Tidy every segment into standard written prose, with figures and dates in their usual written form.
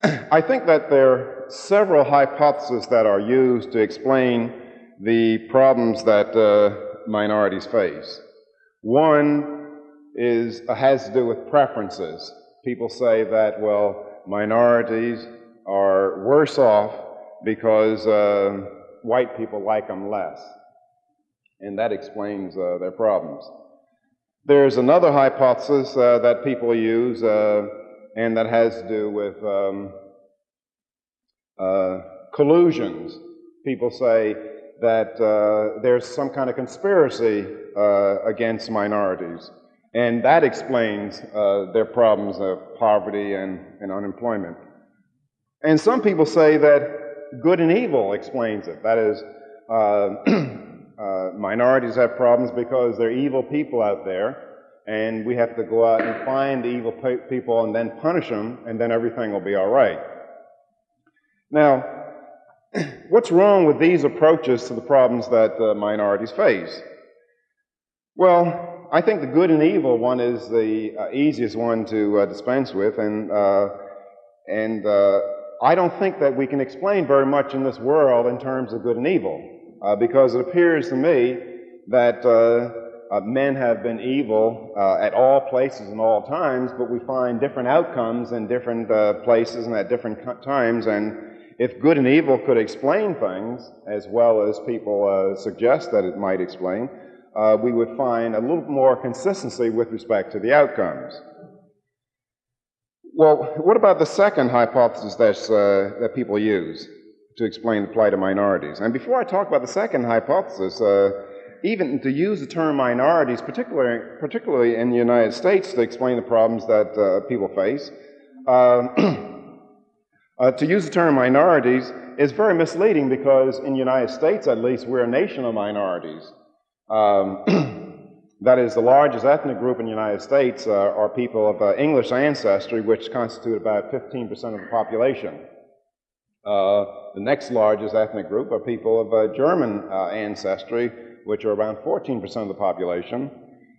I think that there are several hypotheses that are used to explain the problems that minorities face. One has to do with preferences. People say that, well, minorities are worse off because white people like them less, and that explains their problems. There's another hypothesis that people use, and that has to do with collusions. People say that there's some kind of conspiracy against minorities, and that explains their problems of poverty and unemployment. And some people say that good and evil explains it. That is, minorities have problems because there are evil people out there, and we have to go out and find the evil people and then punish them, and then everything will be all right. Now, what's wrong with these approaches to the problems that minorities face? Well, I think the good and evil one is the easiest one to dispense with, and I don't think that we can explain very much in this world in terms of good and evil, because it appears to me that men have been evil at all places and all times, but we find different outcomes in different places and at different times. And if good and evil could explain things as well as people suggest that it might explain, we would find a little more consistency with respect to the outcomes. Well, what about the second hypothesis that people use to explain the plight of minorities? And before I talk about the second hypothesis, even to use the term minorities, particularly in the United States, to explain the problems that people face, to use the term minorities is very misleading, because in the United States, at least, we're a nation of minorities. That is, the largest ethnic group in the United States are people of English ancestry, which constitute about 15% of the population. The next largest ethnic group are people of German ancestry, which are around 14% of the population.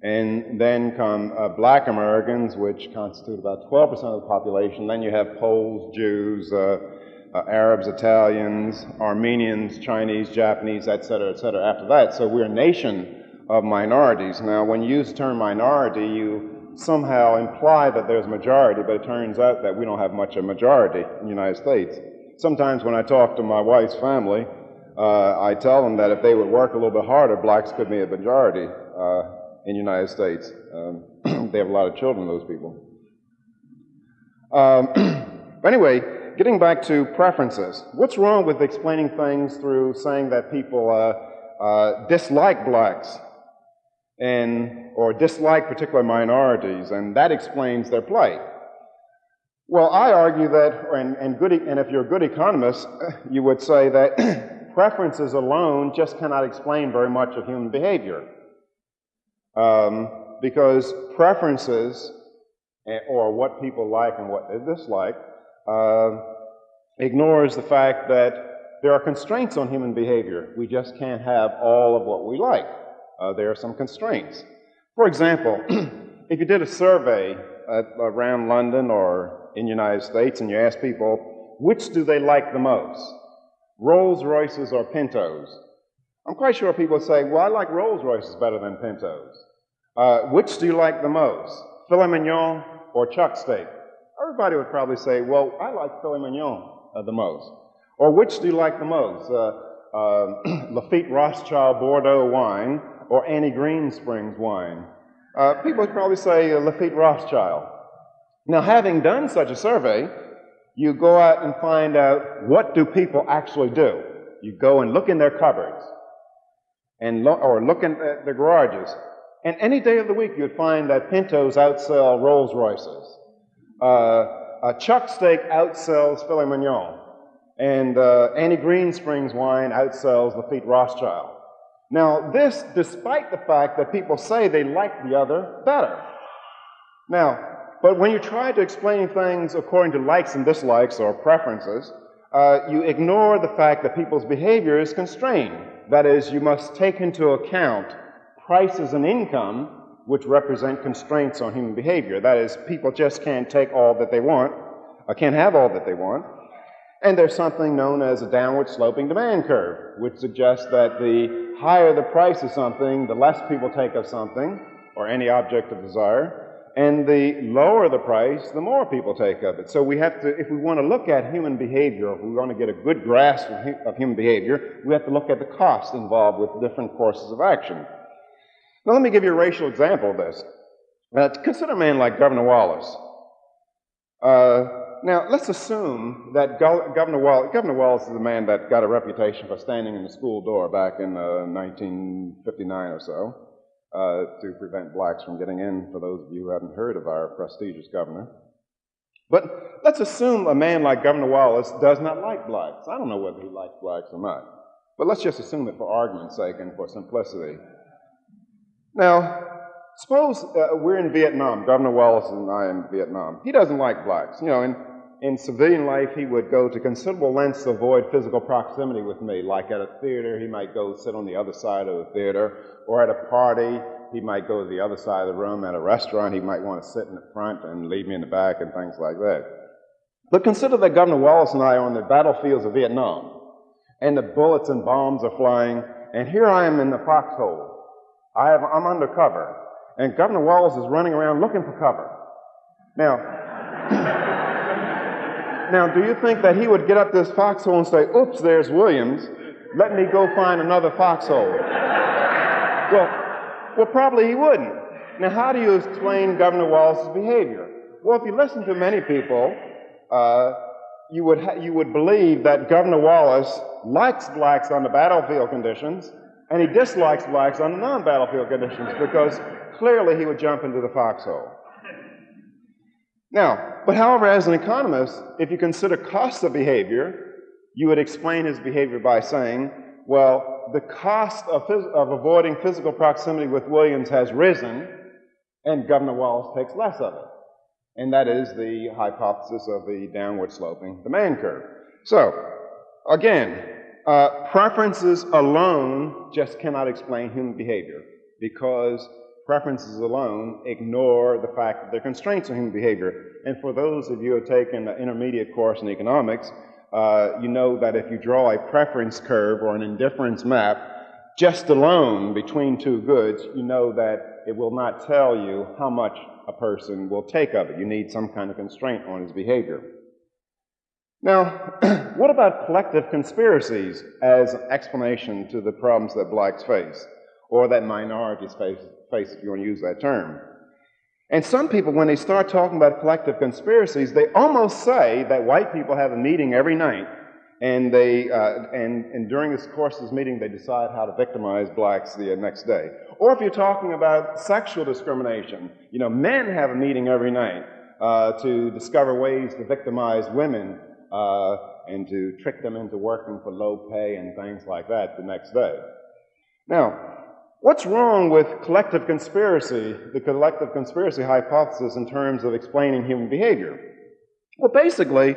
And then come black Americans, which constitute about 12% of the population. Then you have Poles, Jews, Arabs, Italians, Armenians, Chinese, Japanese, et cetera, after that. So we're a nation of minorities. Now, when you use the term minority, you somehow imply that there's a majority, but it turns out that we don't have much of a majority in the United States. Sometimes when I talk to my wife's family, I tell them that if they would work a little bit harder, blacks could be a majority in the United States. They have a lot of children, those people. Anyway, getting back to preferences. What's wrong with explaining things through saying that people dislike blacks or dislike particular minorities, and that explains their plight? Well, I argue that, and if you're a good economist, you would say that preferences alone just cannot explain very much of human behavior. Because preferences, or what people like and what they dislike, ignores the fact that there are constraints on human behavior. We just can't have all of what we like. There are some constraints. For example, if you did a survey around London or in the United States and you asked people, which do they like the most, Rolls Royces or Pintos? I'm quite sure people would say, well, I like Rolls Royces better than Pintos. Which do you like the most, filet mignon or chuck steak? Everybody would probably say, well, I like filet mignon the most. Or which do you like the most, Lafite Rothschild Bordeaux wine or Annie Green Springs wine? People would probably say Lafite Rothschild. Now, having done such a survey, you go out and find out, what do people actually do? You go and look in their cupboards, or look in their garages. And any day of the week, you'd find that Pintos outsell Rolls Royces. A chuck steak outsells filet mignon. And Annie Green Springs wine outsells Lafite Rothschild. Now, this despite the fact that people say they like the other better. Now, but when you try to explain things according to likes and dislikes or preferences, you ignore the fact that people's behavior is constrained. That is, you must take into account prices and income, which represent constraints on human behavior. That is, people just can't take all that they want. can't have all that they want. And there's something known as a downward sloping demand curve, which suggests that the higher the price of something, the less people take of something, or any object of desire, and the lower the price, the more people take of it. So we have to, if we want to look at human behavior, if we want to get a good grasp of human behavior, we have to look at the cost involved with different courses of action. Now let me give you a racial example of this. Consider a man like Governor Wallace. Now, let's assume that Governor Wallace is a man that got a reputation for standing in the school door back in 1959 or so to prevent blacks from getting in, for those of you who haven't heard of our prestigious governor. But let's assume a man like Governor Wallace does not like blacks. I don't know whether he likes blacks or not, but let's just assume it for argument's sake and for simplicity. Now, suppose we're in Vietnam, Governor Wallace and I in Vietnam. He doesn't like blacks. You know, in civilian life, he would go to considerable lengths to avoid physical proximity with me. Like at a theater, he might go sit on the other side of the theater, or at a party, he might go to the other side of the room. At a restaurant, he might want to sit in the front and leave me in the back and things like that. But consider that Governor Wallace and I are on the battlefields of Vietnam, and the bullets and bombs are flying, and here I am in the foxhole. I'm under cover, and Governor Wallace is running around looking for cover. Now, do you think that he would get up this foxhole and say, oops, there's Williams, let me go find another foxhole? Well, probably he wouldn't. Now, how do you explain Governor Wallace's behavior? Well, if you listen to many people, you would believe that Governor Wallace likes blacks under battlefield conditions, and he dislikes blacks under non-battlefield conditions, because clearly he would jump into the foxhole. Now, but however, as an economist, if you consider costs of behavior, you would explain his behavior by saying, well, the cost of avoiding physical proximity with Williams has risen, and Governor Wallace takes less of it. And that is the hypothesis of the downward sloping demand curve. So, again, preferences alone just cannot explain human behavior, because preferences alone ignore the fact that there are constraints on human behavior. And for those of you who have taken an intermediate course in economics, you know that if you draw a preference curve or an indifference map just alone between two goods, you know that it will not tell you how much a person will take of it. You need some kind of constraint on his behavior. Now, what about collective conspiracies as an explanation to the problems that blacks face, or that minorities face, if you want to use that term? And some people, when they start talking about collective conspiracies, they almost say that white people have a meeting every night, and and during this course of this meeting, they decide how to victimize blacks the next day. Or if you're talking about sexual discrimination, you know, men have a meeting every night to discover ways to victimize women and to trick them into working for low pay and things like that the next day. Now, what's wrong with collective conspiracy, the collective conspiracy hypothesis in terms of explaining human behavior? Well, basically,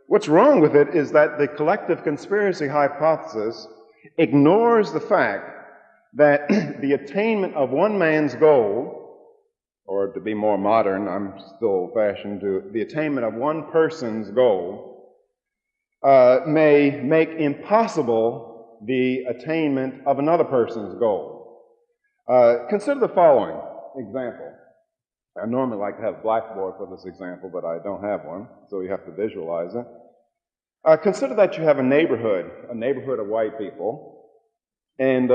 what's wrong with it is that the collective conspiracy hypothesis ignores the fact that the attainment of one man's goal, or to be more modern, I'm still old-fashioned, the attainment of one person's goal may make impossible the attainment of another person's goal. Consider the following example. I normally like to have a blackboard for this example, but I don't have one, so you have to visualize it. Consider that you have a neighborhood of white people, and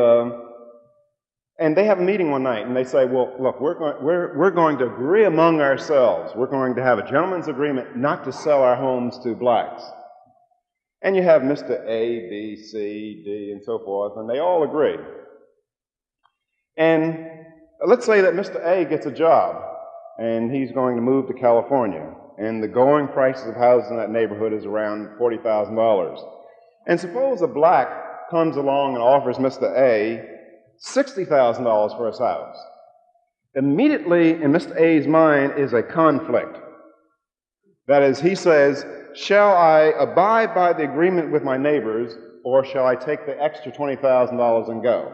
they have a meeting one night, and they say, well, look, we're going to agree among ourselves. We're going to have a gentleman's agreement not to sell our homes to blacks. And you have Mr. A, B, C, D, and so forth, and they all agree. And let's say that Mr. A gets a job, and he's going to move to California, and the going prices of houses in that neighborhood is around $40,000. And suppose a black comes along and offers Mr. A $60,000 for his house. Immediately in Mr. A's mind is a conflict. That is, he says, shall I abide by the agreement with my neighbors, or shall I take the extra $20,000 and go?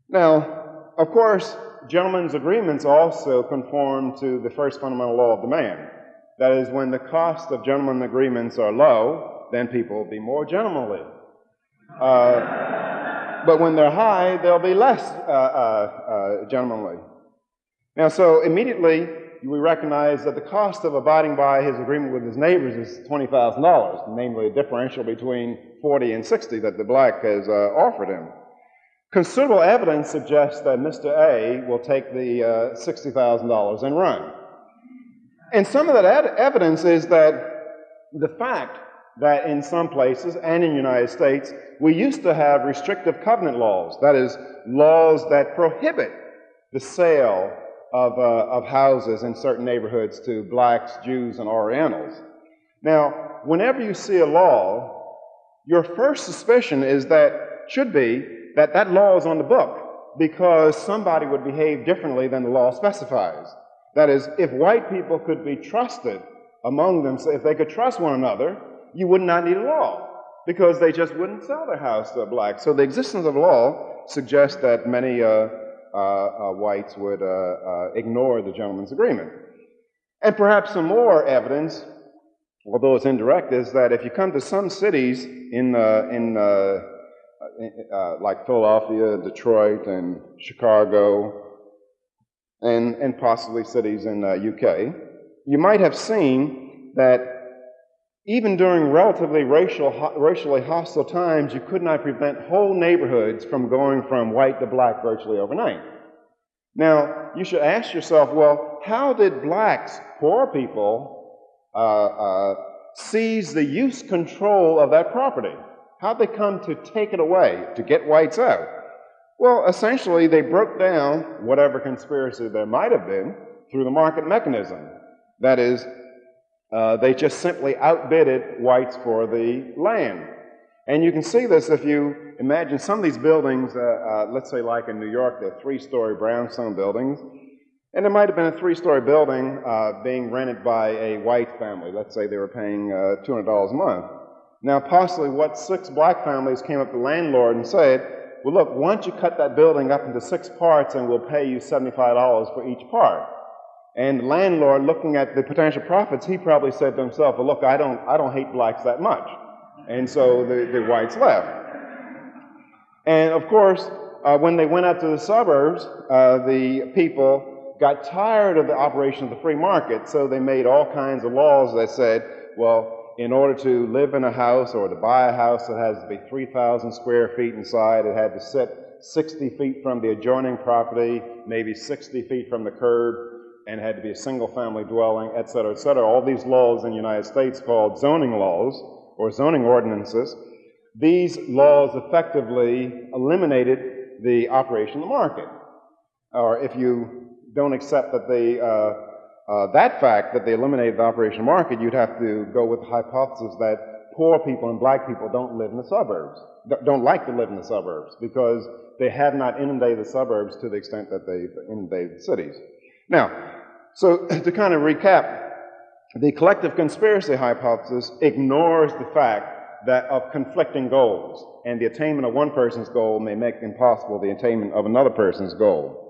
Now, of course, gentlemen's agreements also conform to the first fundamental law of demand. That is, when the cost of gentlemen agreements are low, then people will be more gentlemanly. But when they're high, they'll be less gentlemanly. Now, so immediately we recognize that the cost of abiding by his agreement with his neighbors is $20,000, namely a differential between 40 and 60 that the black has offered him. Considerable evidence suggests that Mr. A will take the $60,000 and run. And some of that evidence is that the fact that in some places and in the United States, we used to have restrictive covenant laws, that is, laws that prohibit the sale of houses in certain neighborhoods to blacks, Jews, and Orientals. Now, whenever you see a law, your first suspicion should be that that law is on the book because somebody would behave differently than the law specifies. That is, if white people could be trusted among them, so if they could trust one another, you would not need a law because they just wouldn't sell their house to a black. So the existence of law suggests that many whites would ignore the gentleman's agreement. And perhaps some more evidence, although it's indirect, is that if you come to some cities like Philadelphia, Detroit, and Chicago, and possibly cities in UK, you might have seen that even during relatively racially hostile times, you could not prevent whole neighborhoods from going from white to black virtually overnight. Now, you should ask yourself, well, how did blacks, poor people, seize the use control of that property? How'd they come to take it away, to get whites out? Well, essentially, they broke down whatever conspiracy there might have been through the market mechanism. That is, they just simply outbidded whites for the land. And you can see this if you imagine some of these buildings, let's say like in New York, they're three-story brownstone buildings, and there might have been a three-story building being rented by a white family. Let's say they were paying $200 a month. Now, possibly what 6 black families came up to the landlord and said, well, look, why don't you cut that building up into 6 parts and we'll pay you $75 for each part. And the landlord, looking at the potential profits, he probably said to himself, well, look, I don't hate blacks that much. And so the whites left. And of course, when they went out to the suburbs, the people got tired of the operation of the free market, so they made all kinds of laws that said, well, in order to live in a house or to buy a house, it has to be 3,000 square feet inside. It had to sit 60 feet from the adjoining property, maybe 60 feet from the curb, and it had to be a single-family dwelling, et cetera, et cetera. All these laws in the United States called zoning laws or zoning ordinances, these laws effectively eliminated the operation of the market. Or if you don't accept that that fact that they eliminated the operation of the market, you'd have to go with the hypothesis that poor people and black people don't live in the suburbs, don't like to live in the suburbs because they have not inundated the suburbs to the extent that they've inundated the cities. Now, so to kind of recap, the collective conspiracy hypothesis ignores the fact that of conflicting goals, and the attainment of one person's goal may make impossible the attainment of another person's goal.